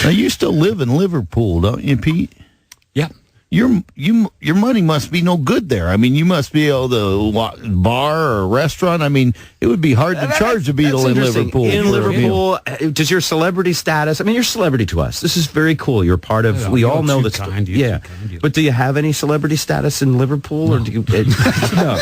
Now, you still live in Liverpool, don't you, Pete? Yeah. Your money must be no good there. I mean, you must be able to bar or restaurant. I mean, it would be hard to charge a Beatle in Liverpool. In Liverpool, does your celebrity status? I mean, you're celebrity to us. This is very cool. You're part of. We all know that. Yeah, but do you have any celebrity status in Liverpool, or do you? No.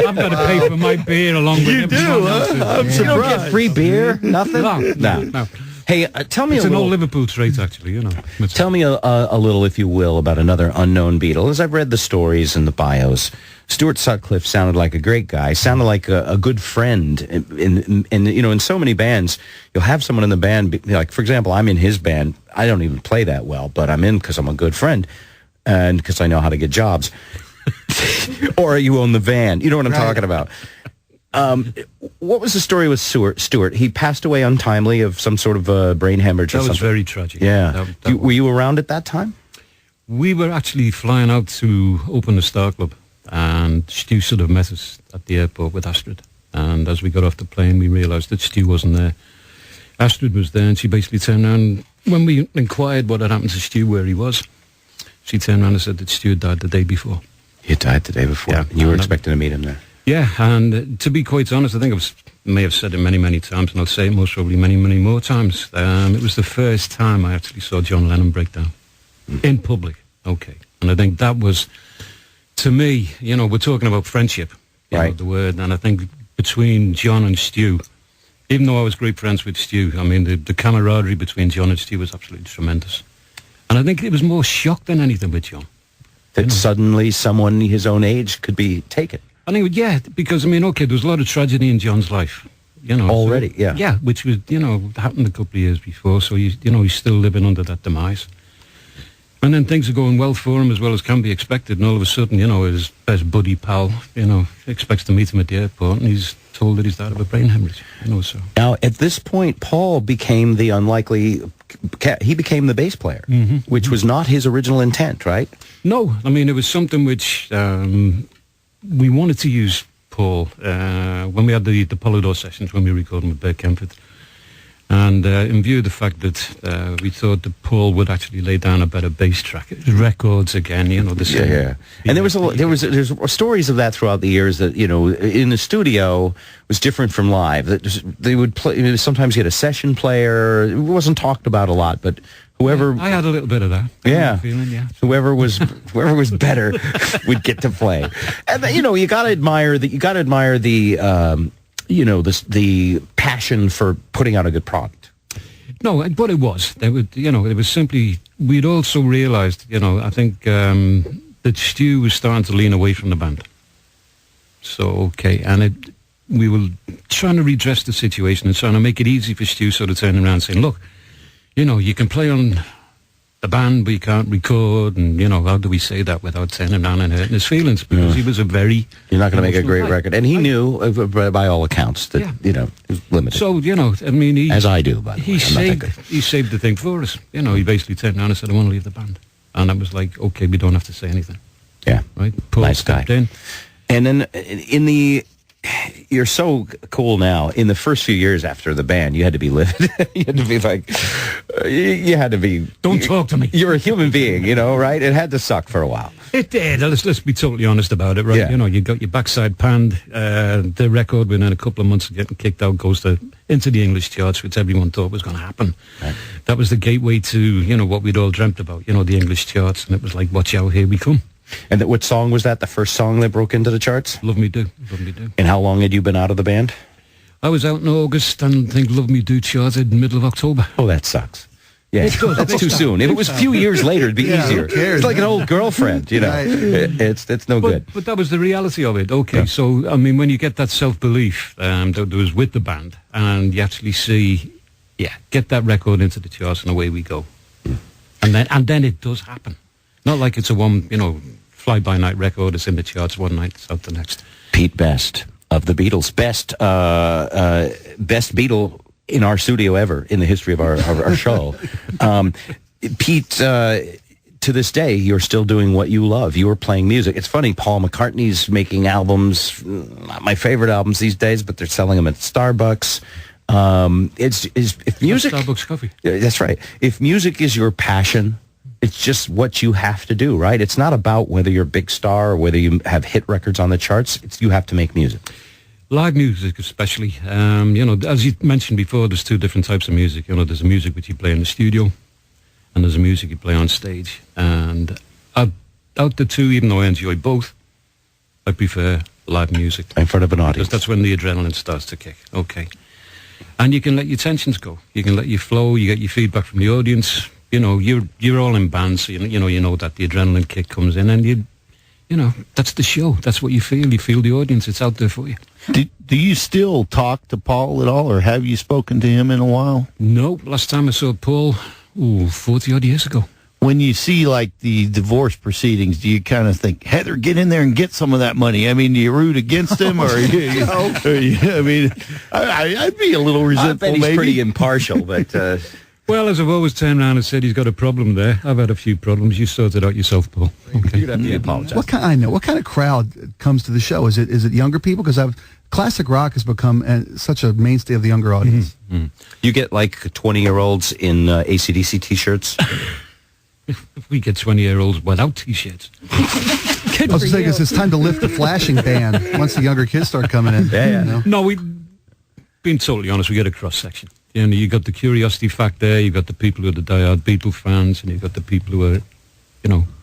I've got to pay for my beer along with you do, huh? I'm surprised. You don't get free beer, nothing. No. Hey, tell me it's a little. It's an old Liverpool trait, actually, you know. Tell me a little, if you will, about another unknown Beatle. As I've read the stories and the bios, Stuart Sutcliffe sounded like a great guy, sounded like a good friend. In you know, in so many bands, you'll have someone in the band, like, for example, I'm in his band. I don't even play that well, but I'm in because I'm a good friend and because I know how to get jobs. Or you own the van. You know what I'm talking about. What was the story with Stuart? He passed away untimely of some sort of brain hemorrhage or something. That was very tragic. Yeah. Were you around at that time? We were actually flying out to open the Star Club, and Stu sort of met us at the airport with Astrid. And as we got off the plane, we realised that Stu wasn't there. Astrid was there, and she basically turned around. When we inquired what had happened to Stu, where he was, she turned around and said that Stu had died the day before. He had died the day before? Yeah. And you were expecting to meet him there? Yeah, and to be quite honest, I think I may have said it many, many times, and I'll say it most probably many, many more times. It was the first time I actually saw John Lennon break down in public. Okay, and I think that was, to me, you know, we're talking about friendship, you know, the word, and I think between John and Stu, even though I was great friends with Stu, I mean, the camaraderie between John and Stu was absolutely tremendous. And I think it was more shock than anything with John. That suddenly someone his own age could be taken. I think, yeah, because, I mean, okay, there was a lot of tragedy in John's life, you know. Already, so, yeah. Yeah, which was, you know, happened a couple of years before, so, you know, he's still living under that demise. And then things are going well for him, as well as can be expected, and all of a sudden, you know, his best buddy pal, you know, expects to meet him at the airport, and he's told that he's died of a brain hemorrhage, you know, so. Now, at this point, Paul became the he became the bass player, which was not his original intent, right? No, I mean, it was something which... we wanted to use Paul when we had the Polydor sessions, when we were recording with Bert Kempfert. And in view of the fact that we thought that Paul would actually lay down a better bass track, records again, you know, the same. Yeah. And there's stories of that throughout the years that, you know, in the studio was different from live. That they would play, sometimes get a session player. It wasn't talked about a lot, but whoever... I had a little bit of that. Yeah. Feeling, yeah. Whoever was better would get to play. And, you know, you got to admire the you know, the passion for putting out a good product. No, but it was. You know, it was simply... We'd also realised, you know, I think that Stu was starting to lean away from the band. So, okay, and we were trying to redress the situation and trying to make it easy for Stu sort of turning around and saying, look, you know, you can play on the band, but you can't record, and, you know, how do we say that without turning around and hurting his feelings? Because he was a very... You're not going to make a great record. And he knew, by all accounts, that, you know, it was limited. So, you know, I mean... As I do, by the way. He saved the thing for us. You know, he basically turned around and said, I want to leave the band. And I was like, okay, we don't have to say anything. Yeah. Right? Paul nice guy. In. And then you're so cool now. In the first few years after the band, you had to be livid. You had to be like, you had to be... Don't talk to me. You're a human being, you know, right? It had to suck for a while. It did. Let's be totally honest about it, right? Yeah. You know, you got your backside panned. The record, within a couple of months of getting kicked out, goes into the English charts, which everyone thought was going to happen. Right. That was the gateway to, you know, what we'd all dreamt about, you know, the English charts. And it was like, watch out, here we come. And what song was that? The first song that broke into the charts? Love Me Do. Love Me Do. And how long had you been out of the band? I was out in August, and I think Love Me Do charted in the middle of October. Oh, that sucks. Yeah, that's too soon. If it was a few years later, it'd be easier. Cares, it's like an old girlfriend, you know. It's no good. But that was the reality of it. Okay, so, I mean, when you get that self-belief that was with the band, and you actually see, get that record into the charts, and away we go. And then it does happen. Not like it's a one, you know, fly-by-night record. It's in the charts one night, it's out the next. Pete Best of the Beatles. Best Beatle in our studio ever in the history of our show. Pete, to this day, you're still doing what you love. You are playing music. It's funny, Paul McCartney's making albums, not my favorite albums these days, but they're selling them at Starbucks. If music, Starbucks coffee. that's right. If music is your passion, it's just what you have to do, right? It's not about whether you're a big star or whether you have hit records on the charts. You have to make music. Live music especially. As you mentioned before, there's two different types of music. There's a music which you play in the studio, and there's a music you play on stage. And out the two, even though I enjoy both, I prefer live music. In front of an Because audience. that's when the adrenaline starts to kick. Okay. And you can let your tensions go. You can let you flow. You get your feedback from the audience. You're all in bands, so you know that the adrenaline kick comes in, and that's the show. That's what you feel. You feel the audience. It's out there for you. Do you still talk to Paul at all, or have you spoken to him in a while? No, last time I saw Paul, 40-odd years ago. When you see, like, the divorce proceedings, do you kind of think, Heather, get in there and get some of that money? I mean, do you root against him? I'd be a little resentful, I bet he's maybe. pretty impartial, but... Well, as I've always turned around and said, he's got a problem there. I've had a few problems. You sort it out yourself, Paul. Okay. You'd have to apologize. What kind of crowd comes to the show? Is it younger people? Because classic rock has become such a mainstay of the younger audience. Mm-hmm. You get like 20-year-olds in AC/DC T-shirts. If we get 20-year-olds without T-shirts. I was saying it's time to lift the flashing ban once the younger kids start coming in. Yeah. No, being totally honest, we get a cross-section. You got the curiosity factor, you got the people who are the diehard Beatle fans, and you got the people who are,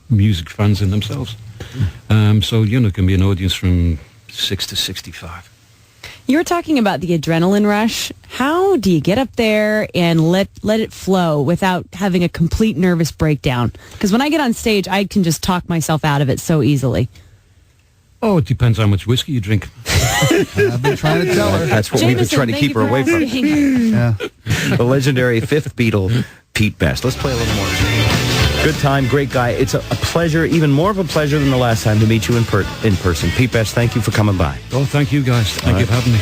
music fans in themselves. So, it can be an audience from 6 to 65. You were talking about the adrenaline rush. How do you get up there and let it flow without having a complete nervous breakdown? Because when I get on stage, I can just talk myself out of it so easily. Oh, it depends how much whiskey you drink. I've been trying to tell her. That's what we've been trying to keep her away from. Yeah. The legendary fifth Beatle, Pete Best. Let's play a little more. Good time, great guy. It's a pleasure, even more of a pleasure than the last time to meet you in person. Pete Best, thank you for coming by. Oh, thank you guys. Thank you for having me.